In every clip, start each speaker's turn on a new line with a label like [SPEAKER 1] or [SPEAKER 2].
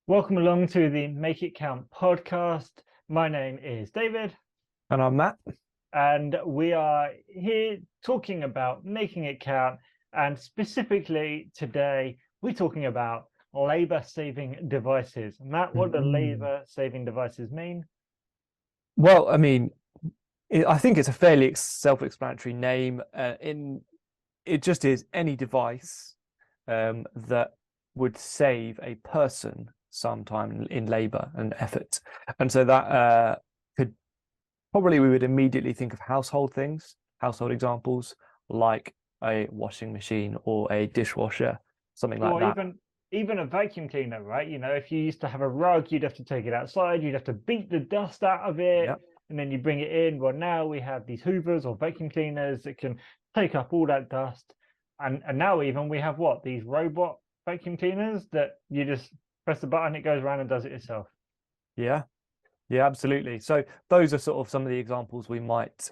[SPEAKER 1] Welcome along to the Make It Count podcast. My name is David,
[SPEAKER 2] And I'm Matt.
[SPEAKER 1] and we are here talking about making it count. And specifically today, we're talking about labor-saving devices. Matt, what do labor-saving devices mean?
[SPEAKER 2] Well, I mean, I think it's a fairly self-explanatory name. It just is any device that would save a person some time in labor and effort. And so that we would immediately think of household things, household examples, like a washing machine or a dishwasher, something like
[SPEAKER 1] Or
[SPEAKER 2] that.
[SPEAKER 1] even a vacuum cleaner, right? You know, if you used to have a rug, you'd have to take it outside, you'd have to beat the dust out of it,
[SPEAKER 2] Yeah.
[SPEAKER 1] and then you bring it in. Well, now we have these hoovers or vacuum cleaners that can take up all that dust. And now even we have what? These robot vacuum cleaners that you just press the button, it goes around and does it itself.
[SPEAKER 2] Yeah. Yeah, absolutely. So those are sort of some of the examples we might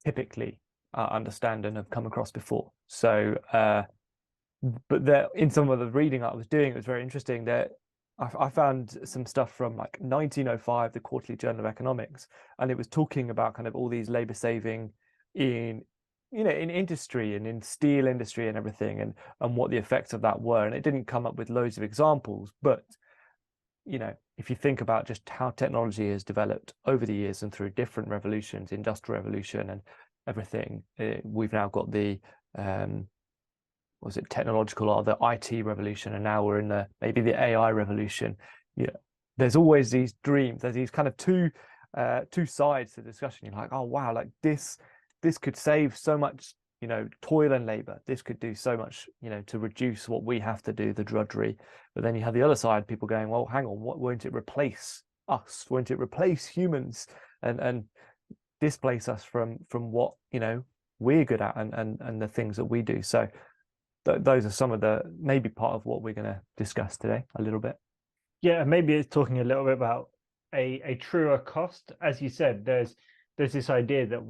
[SPEAKER 2] typically understand and have come across before. So, but there, in some of the reading I was doing, it was very interesting that I found some stuff from like 1905, the Quarterly Journal of Economics, and it was talking about kind of all these labor saving in, in industry and in steel industry and everything, and what the effects of that were. And it didn't come up with loads of examples, but if you think about just how technology has developed over the years and through different revolutions, industrial revolution and everything, we've now got the was it technological or the IT revolution, and now we're in maybe the AI revolution. There's always these dreams. There's these kind of two sides to the discussion. You're like, oh wow, like this could save so much, toil and labor. This could do so much, to reduce what we have to do, the drudgery. But then you have the other side, people going, well, hang on, what won't it replace us? Won't it replace humans and displace us from what we're good at and the things that we do? So those are some of the maybe part of what we're going to discuss today a little bit.
[SPEAKER 1] Yeah, maybe it's talking a little bit about a truer cost. As you said, there's this idea that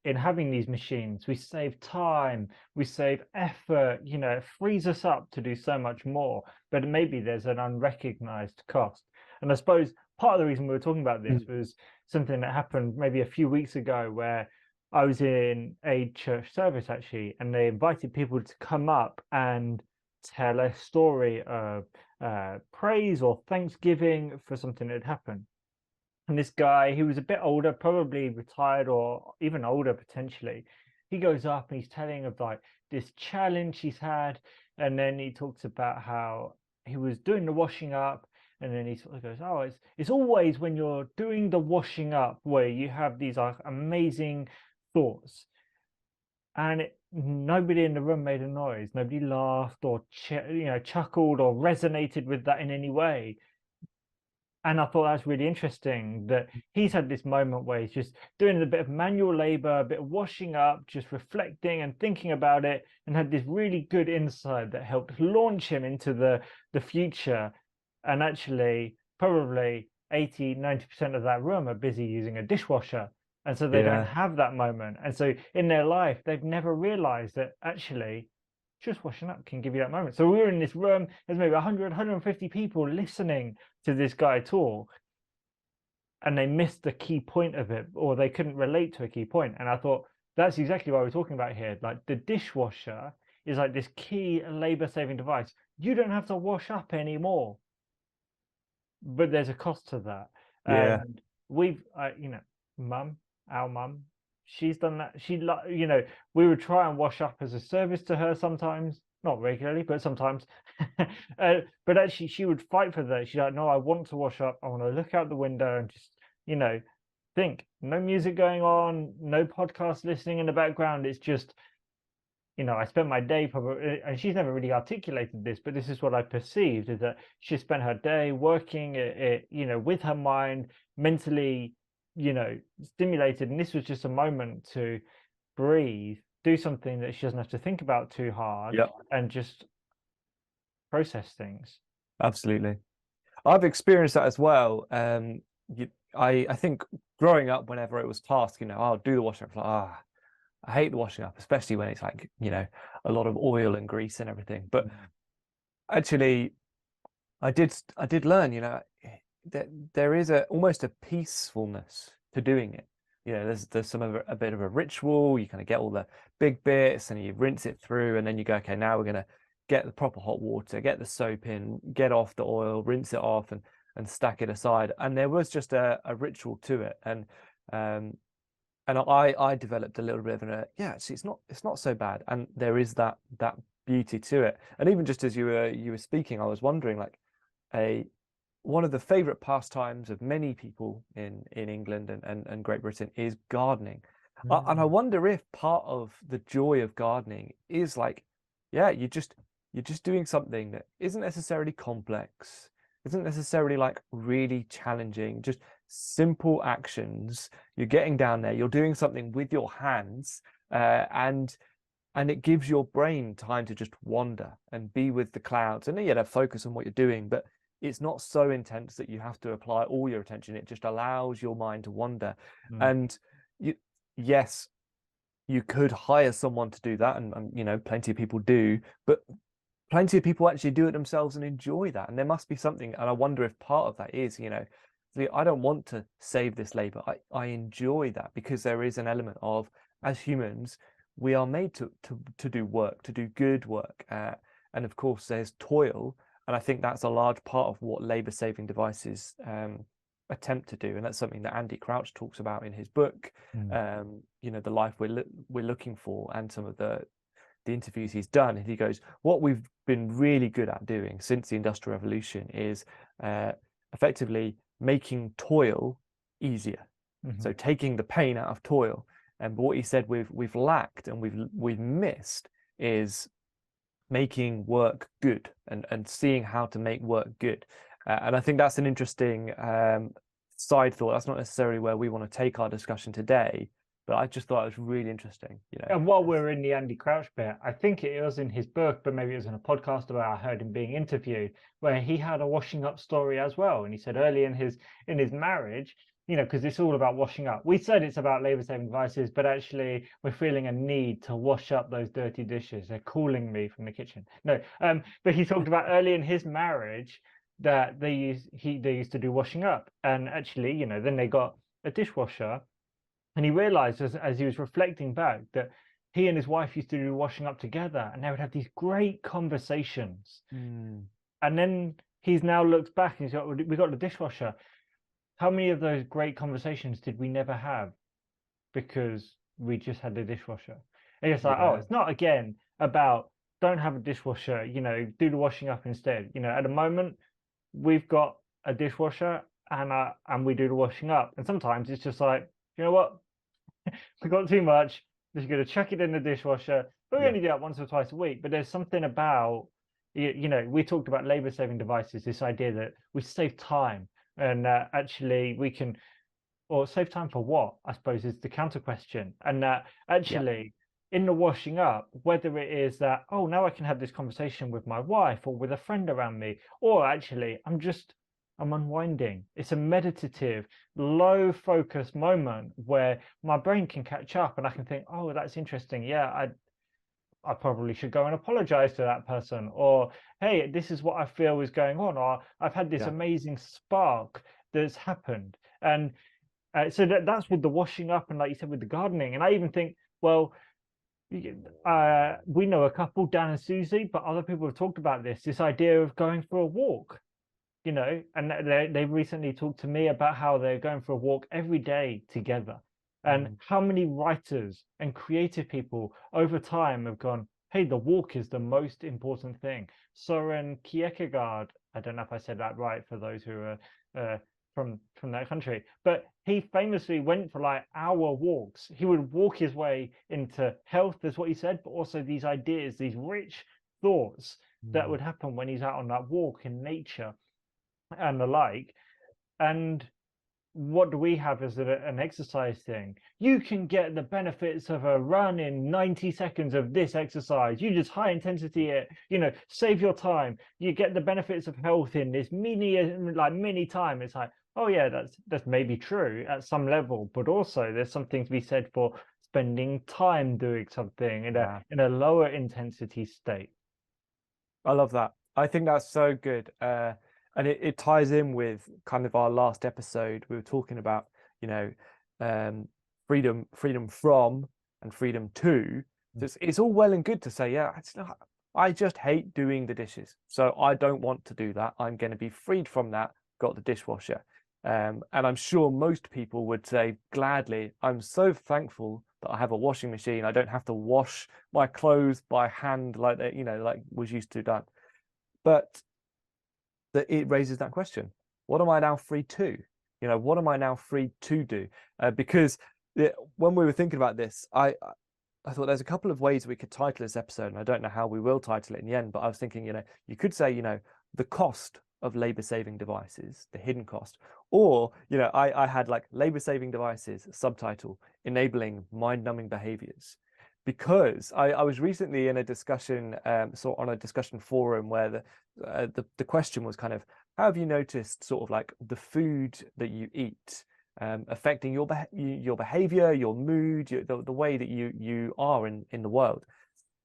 [SPEAKER 1] in having these machines, we save time, we save effort, it frees us up to do so much more, but maybe there's an unrecognized cost. And I suppose part of the reason we were talking about this was something that happened maybe a few weeks ago, where I was in a church service actually, and they invited people to come up and tell a story of praise or thanksgiving for something that had happened. And this guy, he was a bit older, probably retired or even older potentially. He goes up and he's telling of like this challenge he's had, and then he talks about how he was doing the washing up, and then he sort of goes, "Oh, it's always when you're doing the washing up where you have these like amazing thoughts." And nobody in the room made a noise. Nobody laughed or chuckled or resonated with that in any way. And I thought that's really interesting that he's had this moment where he's just doing a bit of manual labor, a bit of washing up, just reflecting and thinking about it, and had this really good insight that helped launch him into the future. And actually, probably 80-90% of that room are busy using a dishwasher. And so they don't have that moment. And so in their life, they've never realized that actually just washing up can give you that moment. So we were in this room, there's maybe 100, 150 people listening to this guy talk, and they missed the key point of it, or they couldn't relate to a key point. And I thought that's exactly what we're talking about here. Like the dishwasher is like this key labor-saving device. You don't have to wash up anymore, but there's a cost to that.
[SPEAKER 2] Yeah.
[SPEAKER 1] And we've, our mum, she's done that. We would try and wash up as a service to her sometimes, not regularly, but sometimes. But actually, she would fight for that. She's like, no, I want to wash up. I want to look out the window and just, think. No music going on, no podcast listening in the background. It's just, I spent my day probably, and she's never really articulated this, but this is what I perceived, is that she spent her day working, with her mind, mentally, stimulated. And this was just a moment to breathe, do something that she doesn't have to think about too hard, and just process things.
[SPEAKER 2] Absolutely. I've experienced that as well. I think growing up, whenever it was tasked, I'll do the washing up. Like, I hate the washing up, especially when it's like, a lot of oil and grease and everything. But actually, I did learn, that there is almost a peacefulness to doing it. There's a bit of a ritual. You kind of get all the big bits and you rinse it through, and then you go, okay, now we're gonna get the proper hot water, get the soap in, get off the oil, rinse it off, and stack it aside. And there was just a ritual to it, um, and I developed a little bit of actually it's not so bad, and there is that beauty to it. And even just as you were speaking, I was wondering, like, a one of the favorite pastimes of many people in England and Great Britain is gardening. And I wonder if part of the joy of gardening is like, yeah, you're just doing something that isn't necessarily complex, isn't necessarily like really challenging, just simple actions. You're getting down there, you're doing something with your hands, and it gives your brain time to just wander and be with the clouds, and to focus on what you're doing, but it's not so intense that you have to apply all your attention. It just allows your mind to wander. And yes, you could hire someone to do that, and plenty of people do, but plenty of people actually do it themselves and enjoy that. And there must be something, and I wonder if part of that is, I don't want to save this labor. I enjoy that, because there is an element of, as humans, we are made to do work, to do good work, and of course there's toil, and I think that's a large part of what labor-saving devices attempt to do, and that's something that Andy Crouch talks about in his book. The life we're looking for, and some of the interviews he's done. And he goes, what we've been really good at doing since the Industrial Revolution is effectively making toil easier. So taking the pain out of toil. And what he said we've lacked and we've missed is making work good, and seeing how to make work good. And I think that's an interesting side thought. That's not necessarily where we want to take our discussion today, but I just thought it was really interesting.
[SPEAKER 1] And while we're in the Andy Crouch bit, I think it was in his book, but maybe it was in a podcast where I heard him being interviewed, where he had a washing up story as well. And he said early in his marriage, because it's all about washing up. We said it's about labor-saving devices, but actually we're feeling a need to wash up those dirty dishes. They're calling me from the kitchen. No, but he talked about early in his marriage that they used to do washing up, and actually, then they got a dishwasher, and he realized as he was reflecting back that he and his wife used to do washing up together, and they would have these great conversations. And then he's now looked back and he's got, we got the dishwasher. How many of those great conversations did we never have because we just had the dishwasher? And it's like, oh, it's not again about don't have a dishwasher, do the washing up instead. At the moment we've got a dishwasher and we do the washing up. And sometimes it's just like, you know what? We got too much. We're just going to chuck it in the dishwasher. But we only do that once or twice a week. But there's something about, we talked about labor-saving devices, this idea that we save time, and actually we can, or save time for what, I suppose, is the counter question. And actually in the washing up, whether it is that, oh, now I can have this conversation with my wife or with a friend around me, or actually I'm unwinding. It's a meditative, low focus moment where my brain can catch up and I can think, oh, that's interesting. Yeah, I probably should go and apologize to that person. Or, hey, this is what I feel is going on. Or I've had this amazing spark that's happened. And so that's with the washing up, and like you said, with the gardening. And I even think, well, we know a couple, Dan and Susie, but other people have talked about this idea of going for a walk. And they recently talked to me about how they're going for a walk every day together, and how many writers and creative people over time have gone, hey, the walk is the most important thing. Soren Kierkegaard, I don't know if I said that right for those who are from that country, but he famously went for like hour walks. He would walk his way into health, is what he said, but also these ideas, these rich thoughts that would happen when he's out on that walk in nature and the like. And what do we have as an exercise thing? You can get the benefits of a run in 90 seconds of this exercise. You just high intensity it, save your time. You get the benefits of health in this mini time. It's like, oh yeah, that's maybe true at some level, but also there's something to be said for spending time doing something in a lower intensity state.
[SPEAKER 2] I love that. I think that's so good. And it ties in with kind of our last episode. We were talking about, you know, freedom from and freedom to. So it's all well and good to say, yeah, I just hate doing the dishes, so I don't want to do that. I'm going to be freed from that. Got the dishwasher. And I'm sure most people would say gladly, I'm so thankful that I have a washing machine. I don't have to wash my clothes by hand like that, you know, like was used to done. But that it raises that question: what am I now free to? You know, what am I now free to do? Because when we were thinking about this, I thought there's a couple of ways we could title this episode, and I don't know how we will title it in the end, but I was thinking, you know, you could say, you know, the cost of labor saving devices, the hidden cost, or, you know, I had like labor saving devices, subtitle, enabling mind numbing behaviors. Because I was recently in a discussion, on a discussion forum where the question was kind of, how have you noticed sort of like the food that you eat affecting your behavior, your mood, the way that you are in the world?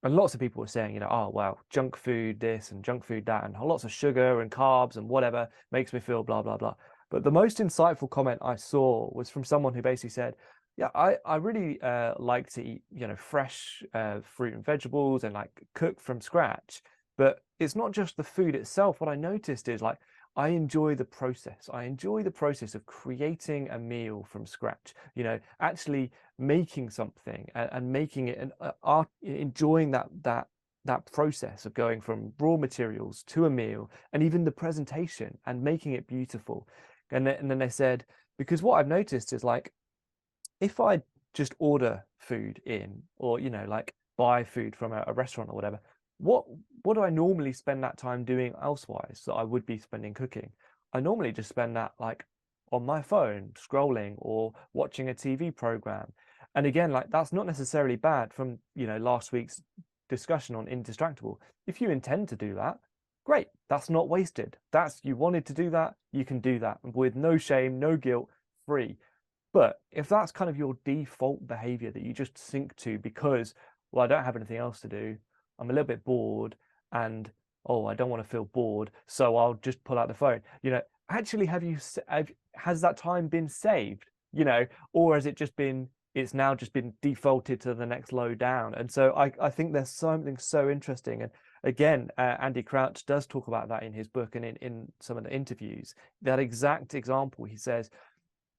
[SPEAKER 2] And lots of people were saying, you know, oh wow, junk food this and junk food that, and lots of sugar and carbs and whatever makes me feel blah blah blah. But the most insightful comment I saw was from someone who basically said, yeah, I really like to eat, you know, fresh fruit and vegetables and like cook from scratch. But it's not just the food itself. What I noticed is like I enjoy the process. I enjoy the process of creating a meal from scratch, you know, actually making something and making it an art, enjoying that process of going from raw materials to a meal, and even the presentation and making it beautiful. And then they said, because what I've noticed is like, if I just order food in, or, you know, like buy food from a restaurant or whatever, what do I normally spend that time doing elsewise that I would be spending cooking? I normally just spend that like on my phone scrolling or watching a TV program. And again, like that's not necessarily bad. From, you know, last week's discussion on indistractable, if you intend to do that, great, that's not wasted. That's, you wanted to do that, you can do that with no shame, no guilt, free. But if that's kind of your default behavior that you just sink to because, well, I don't have anything else to do, I'm a little bit bored, and oh, I don't want to feel bored, so I'll just pull out the phone. You know, actually, has that time been saved? You know, or has it just been, it's now just been defaulted to the next low down? And so I think there's something so interesting. And again, Andy Crouch does talk about that in his book and in some of the interviews. That exact example, he says,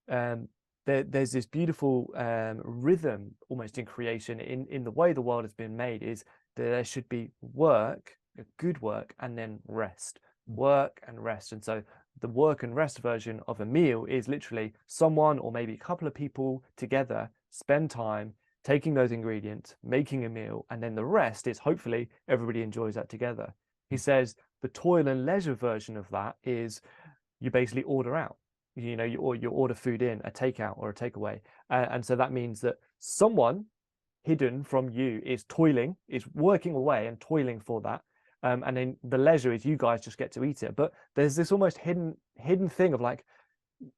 [SPEAKER 2] there's this beautiful rhythm almost in creation, in the way the world has been made, is that there should be work, good work, and then rest, work and rest. And so the work and rest version of a meal is literally someone or maybe a couple of people together spend time taking those ingredients, making a meal, and then the rest is hopefully everybody enjoys that together. He says the toil and leisure version of that is you basically order out. You know, you order food in, a takeout or a takeaway, and so that means that someone hidden from you is toiling, is working away and toiling for that, and then the leisure is you guys just get to eat it. But there's this almost hidden thing of like,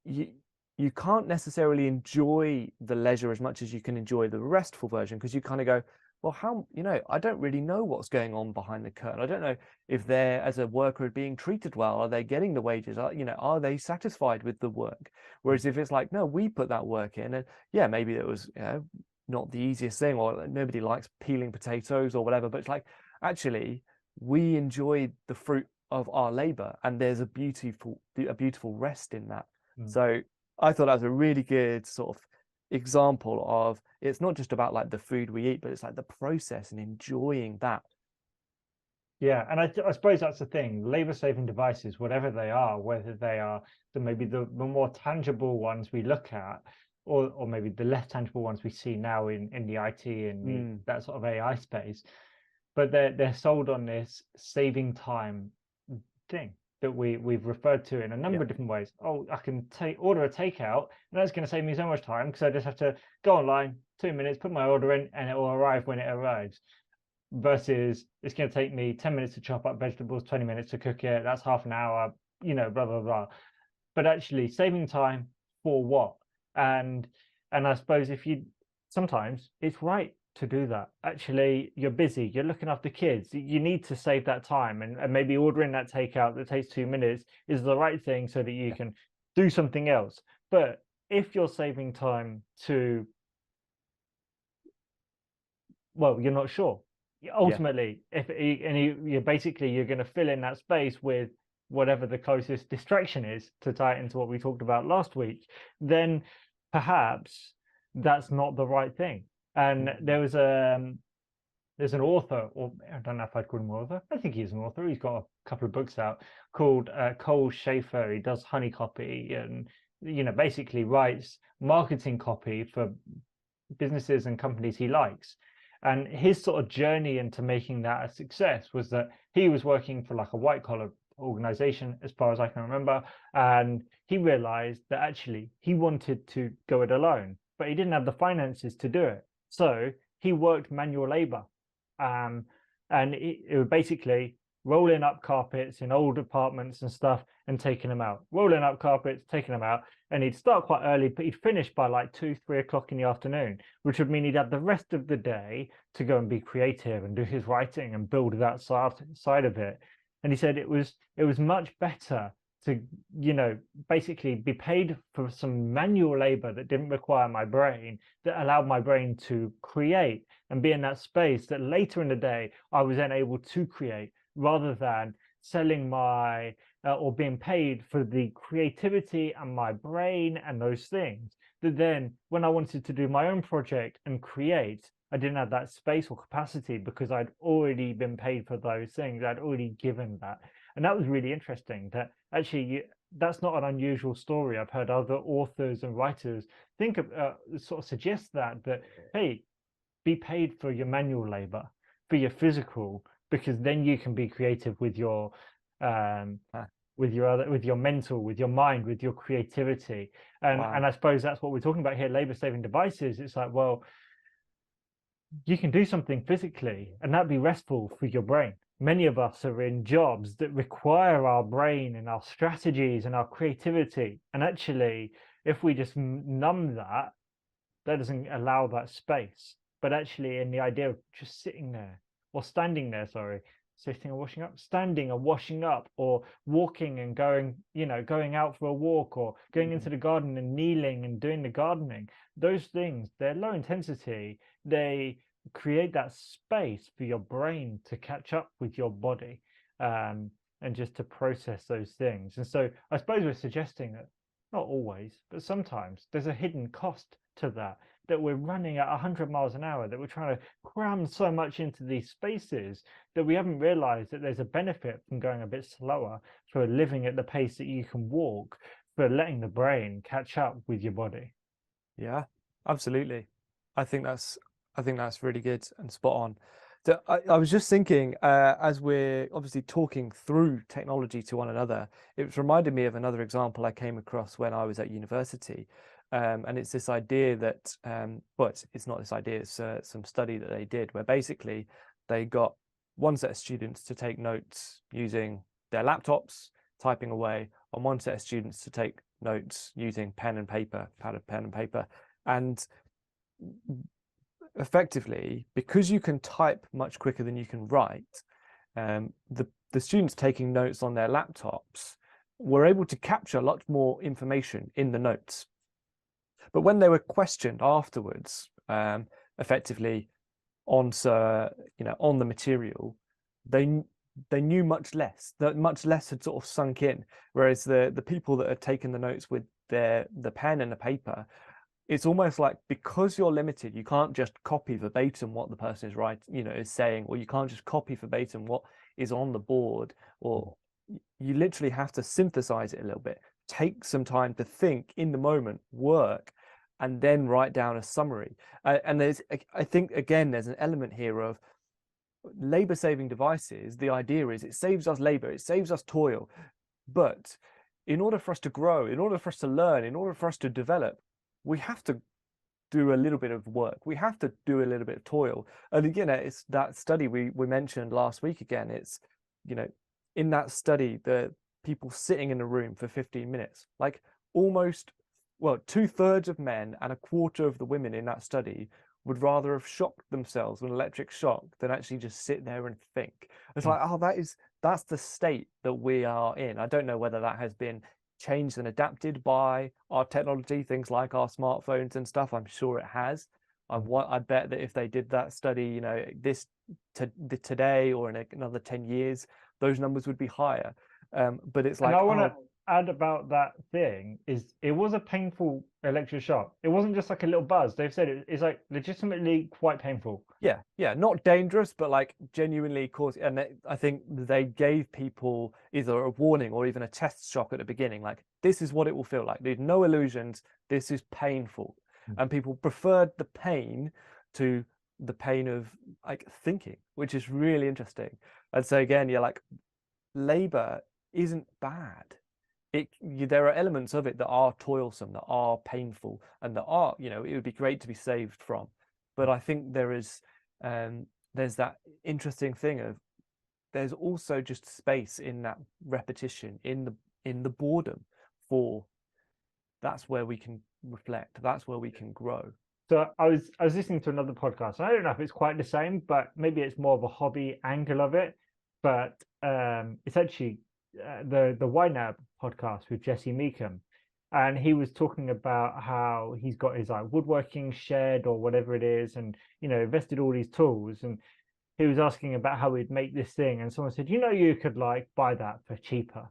[SPEAKER 2] you can't necessarily enjoy the leisure as much as you can enjoy the restful version, because you kind of go, well, how, you know, I don't really know what's going on behind the curtain. I don't know if they're, as a worker, being treated well. Are they getting the wages? You know, are they satisfied with the work? Whereas if it's like, no, we put that work in, and yeah, maybe it was, you know, not the easiest thing, or nobody likes peeling potatoes or whatever, but it's like, actually, we enjoy the fruit of our labor, and there's a beautiful rest in that. So I thought that was a really good sort of example of, it's not just about like the food we eat, but it's like the process and enjoying that.
[SPEAKER 1] Yeah, and I suppose that's the thing. Labor-saving devices, whatever they are, whether they are maybe the more tangible ones we look at, or maybe the less tangible ones we see now in the IT and that sort of AI space, but they're sold on this saving time thing that we've referred to in a number of different ways. Oh, I can order a takeout, and that's going to save me so much time because I just have to go online, 2 minutes, put my order in, and it will arrive when it arrives. Versus it's going to take me 10 minutes to chop up vegetables, 20 minutes to cook it. That's half an hour, you know, blah blah blah. But actually, saving time for what? And I suppose if you, sometimes it's right to do that. Actually, you're busy, you're looking after kids, you need to save that time, and maybe ordering that takeout that takes 2 minutes is the right thing so that you can do something else. But if you're saving time to, well, you're not sure.
[SPEAKER 2] Yeah.
[SPEAKER 1] Ultimately, you're basically you're going to fill in that space with whatever the closest distraction is, to tie it into what we talked about last week, then perhaps that's not the right thing. And
[SPEAKER 2] Mm.
[SPEAKER 1] there's an author, or I don't know if I'd call him an author. I think he's an author. He's got a couple of books out called Cole Schaefer. He does honey copy and basically writes marketing copy for businesses and companies he likes. And his sort of journey into making that a success was that he was working for like a white collar organization, as far as I can remember. And he realized that actually he wanted to go it alone, but he didn't have the finances to do it. So he worked manual labor. And it was basically rolling up carpets in old apartments and stuff and taking them out, rolling up carpets, taking them out. And he'd start quite early, but he'd finish by like 2, 3 o'clock in the afternoon, which would mean he'd have the rest of the day to go and be creative and do his writing and build that side of it. And he said it was much better to basically be paid for some manual labor that didn't require my brain, that allowed my brain to create and be in that space, that later in the day I was then able to create, rather than selling my or being paid for the creativity and my brain and those things, that then when I wanted to do my own project and create, I didn't have that space or capacity because I'd already been paid for those things. I'd already given that. And that was really interesting, that actually that's not an unusual story. I've heard other authors and writers think of sort of suggest that hey, be paid for your manual labor, for your physical, because then you can be creative with your with your mental, with your mind, with your creativity. And
[SPEAKER 2] Wow.
[SPEAKER 1] I suppose that's what we're talking about here, labor saving devices. It's like, well, you can do something physically and that'd be restful for your brain. Many of us are in jobs that require our brain and our strategies and our creativity, and actually if we just numb that, that doesn't allow that space. But actually in the idea of just sitting there, or standing there, sorry, sitting and washing up, standing and washing up, or walking and going out for a walk, or going
[SPEAKER 2] Mhm.
[SPEAKER 1] into the garden and kneeling and doing the gardening, those things, they're low intensity. They create that space for your brain to catch up with your body, um, and just to process those things. And so I suppose we're suggesting that not always, but sometimes there's a hidden cost to that, that we're running at 100 miles an hour, that we're trying to cram so much into these spaces that we haven't realized that there's a benefit from going a bit slower, for living at the pace that you can walk, for letting the brain catch up with your body.
[SPEAKER 2] Yeah, absolutely. I think that's I think that's really good and spot on. So I was just thinking, as we're obviously talking through technology to one another, it was reminded me of another example I came across when I was at university. And it's this idea that, but it's not this idea, it's some study that they did where basically they got one set of students to take notes using their laptops, typing away, and one set of students to take notes using pen and paper, pad of pen and paper. And effectively, because you can type much quicker than you can write, the students taking notes on their laptops were able to capture a lot more information in the notes. But when they were questioned afterwards, effectively on on the material, they knew much less. That much less had sort of sunk in. Whereas the people that had taken the notes with the pen and the paper, it's almost like, because you're limited, you can't just copy verbatim what the person is is saying, or you can't just copy verbatim what is on the board, or you literally have to synthesize it a little bit, take some time to think in the moment, work, and then write down a summary. And I think, again, there's an element here of labor saving devices. The idea is it saves us labor, it saves us toil. But in order for us to grow, in order for us to learn, in order for us to develop, we have to do a little bit of work. We have to do a little bit of toil. And again, it's that study we mentioned last week again. It's, in that study, the people sitting in a room for 15 minutes, like almost, well, 2/3 of men and 1/4 of the women in that study would rather have shocked themselves with an electric shock than actually just sit there and think. It's
[SPEAKER 1] Mm.
[SPEAKER 2] like, oh, that's the state that we are in. I don't know whether that has been changed and adapted by our technology, things like our smartphones and stuff. I'm sure it has. I bet that if they did that study, you know, today or in another 10 years, those numbers would be higher. But it's
[SPEAKER 1] And
[SPEAKER 2] like,
[SPEAKER 1] I want to
[SPEAKER 2] oh,
[SPEAKER 1] add about that thing is it was a painful electric shock. It wasn't just like a little buzz. They've said it's like legitimately quite painful.
[SPEAKER 2] yeah, not dangerous, but like genuinely cause. And I think they gave people either a warning or even a test shock at the beginning, like this is what it will feel like. There's no illusions. This is painful, and people preferred the pain to the pain of like thinking, which is really interesting. And so again, you're like, labor isn't bad. There are elements of it that are toilsome, that are painful, and that are, you know, it would be great to be saved from. But I think there's that interesting thing of there's also just space in that repetition, in the boredom for that's where we can reflect, that's where we can grow.
[SPEAKER 1] So I was listening to another podcast. I don't know if it's quite the same, but maybe it's more of a hobby angle of it. But it's actually the YNAB podcast with Jesse Meekham, and he was talking about how he's got his like woodworking shed or whatever it is, and invested all these tools, and he was asking about how he'd make this thing, and someone said, you could like buy that for cheaper.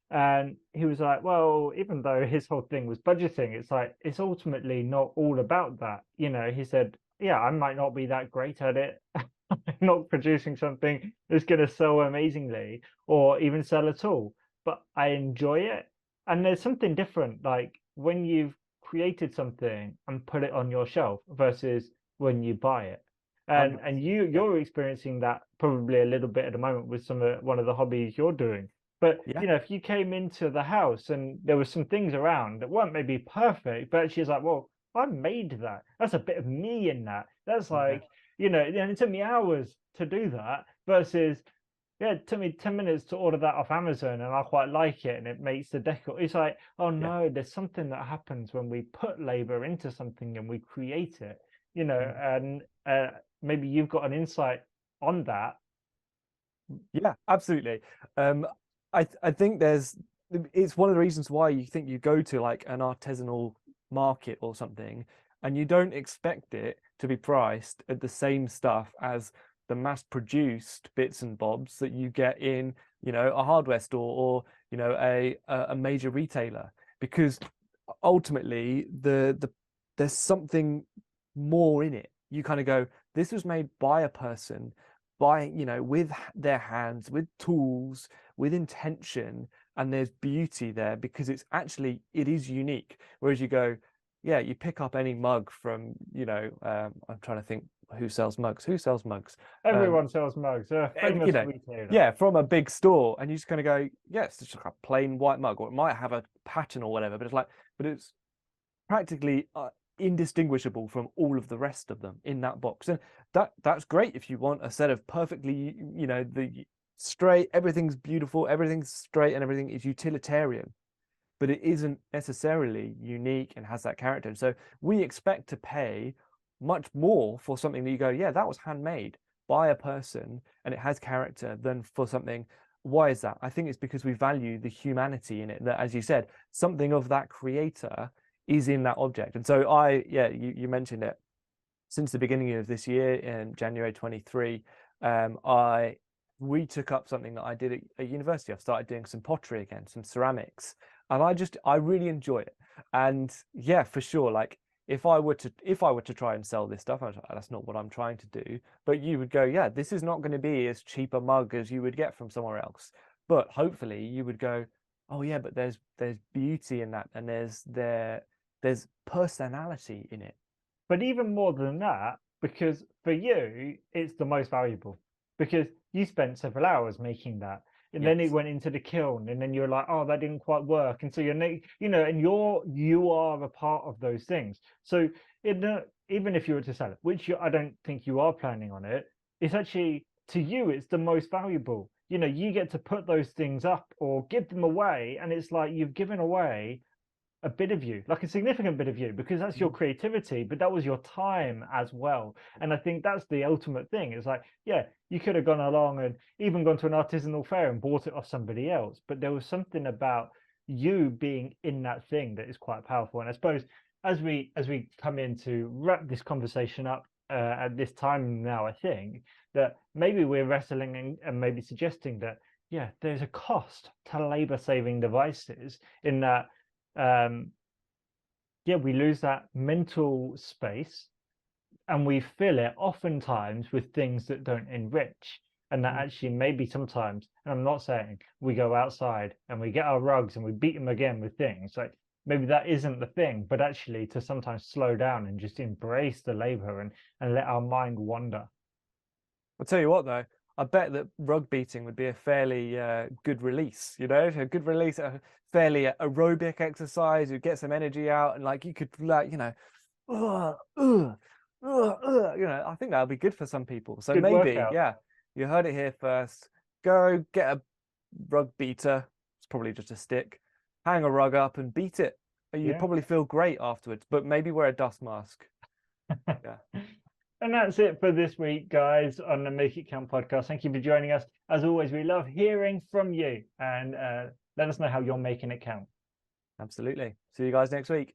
[SPEAKER 1] And he was like, well, even though his whole thing was budgeting, it's like it's ultimately not all about that. He said, yeah, I might not be that great at it. I'm not producing something that's going to sell amazingly or even sell at all, but I enjoy it. And there's something different, like when you've created something and put it on your shelf versus when you buy it. And
[SPEAKER 2] 100%. Yeah.
[SPEAKER 1] you're experiencing that probably a little bit at the moment with one of the hobbies you're doing. But
[SPEAKER 2] Yeah.
[SPEAKER 1] if you came into the house and there were some things around that weren't maybe perfect, but she's like, well, I made that. That's a bit of me in that. That's
[SPEAKER 2] Yeah.
[SPEAKER 1] like, and it took me hours to do that versus, yeah, it took me 10 minutes to order that off Amazon and I quite like it and it makes the decor. It's like, oh
[SPEAKER 2] Yeah.
[SPEAKER 1] no, there's something that happens when we put labor into something and we create it, and maybe you've got an insight on that.
[SPEAKER 2] Yeah, absolutely. I think it's one of the reasons why you think you go to like an artisanal market or something, and you don't expect it to be priced at the same stuff as the mass-produced bits and bobs that you get in, a hardware store or, a major retailer, because ultimately there's something more in it. You kind of go, this was made by a person, with their hands, with tools, with intention, and there's beauty there because it is unique. Whereas you go, yeah, you pick up any mug from, I'm trying to think who sells mugs.
[SPEAKER 1] Everyone sells mugs. A famous retailer.
[SPEAKER 2] Yeah, from a big store, and you just kind of go, yeah, it's just like a plain white mug, or it might have a pattern or whatever, but it's practically indistinguishable from all of the rest of them in that box. And that's great if you want a set of perfectly, the straight, everything's beautiful, everything's straight, and everything is utilitarian, but it isn't necessarily unique and has that character. And so we expect to pay much more for something that you go, yeah, that was handmade by a person and it has character, than for something. Why is that? I think it's because we value the humanity in it, that, as you said, something of that creator is in that object. And so you mentioned it, since the beginning of this year in January 23, we took up something that I did at university. I've started doing some pottery again, some ceramics, and I really enjoy it. And yeah, for sure, like if I were to try and sell this stuff, that's not what I'm trying to do, but you would go, yeah, this is not going to be as cheap a mug as you would get from somewhere else, but hopefully you would go, oh yeah, but there's beauty in that, and there's personality in it.
[SPEAKER 1] But even more than that, because for you, it's the most valuable because you spent several hours making that. And then it
[SPEAKER 2] Yes.
[SPEAKER 1] went into the kiln, and then you're like, oh, that didn't quite work. And so and you are a part of those things. So even if you were to sell it, which I don't think you are planning on it, it's actually, to you, it's the most valuable. You get to put those things up or give them away, and it's like you've given away a bit of you, like a significant bit of you, because that's your creativity, but that was your time as well. And I think that's the ultimate thing. It's like, yeah, you could have gone along and even gone to an artisanal fair and bought it off somebody else, but there was something about you being in that thing that is quite powerful. And I suppose as we come in to wrap this conversation up at this time now, I think that maybe we're wrestling and maybe suggesting that, yeah, there's a cost to labor saving devices in that, yeah, we lose that mental space and we fill it oftentimes with things that don't enrich. And that actually maybe sometimes, and I'm not saying we go outside and we get our rugs and we beat them again with things, like maybe that isn't the thing, but actually to sometimes slow down and just embrace the labor and let our mind wander.
[SPEAKER 2] I'll tell you what, though, I bet that rug beating would be a fairly good release, you know, a good release, a fairly aerobic exercise. You get some energy out, and like you could, like, you know, you know, I think that would be good for some people. So
[SPEAKER 1] Good
[SPEAKER 2] maybe,
[SPEAKER 1] workout.
[SPEAKER 2] yeah, you heard it here first. Go get a rug beater. It's probably just a stick. Hang a rug up and beat it. You'd
[SPEAKER 1] Yeah.
[SPEAKER 2] probably feel great afterwards, but maybe wear a dust mask. Yeah.
[SPEAKER 1] And that's it for this week, guys, on the Make It Count podcast. Thank you for joining us. As always, we love hearing from you, and let us know how you're making it count.
[SPEAKER 2] Absolutely. See you guys next week.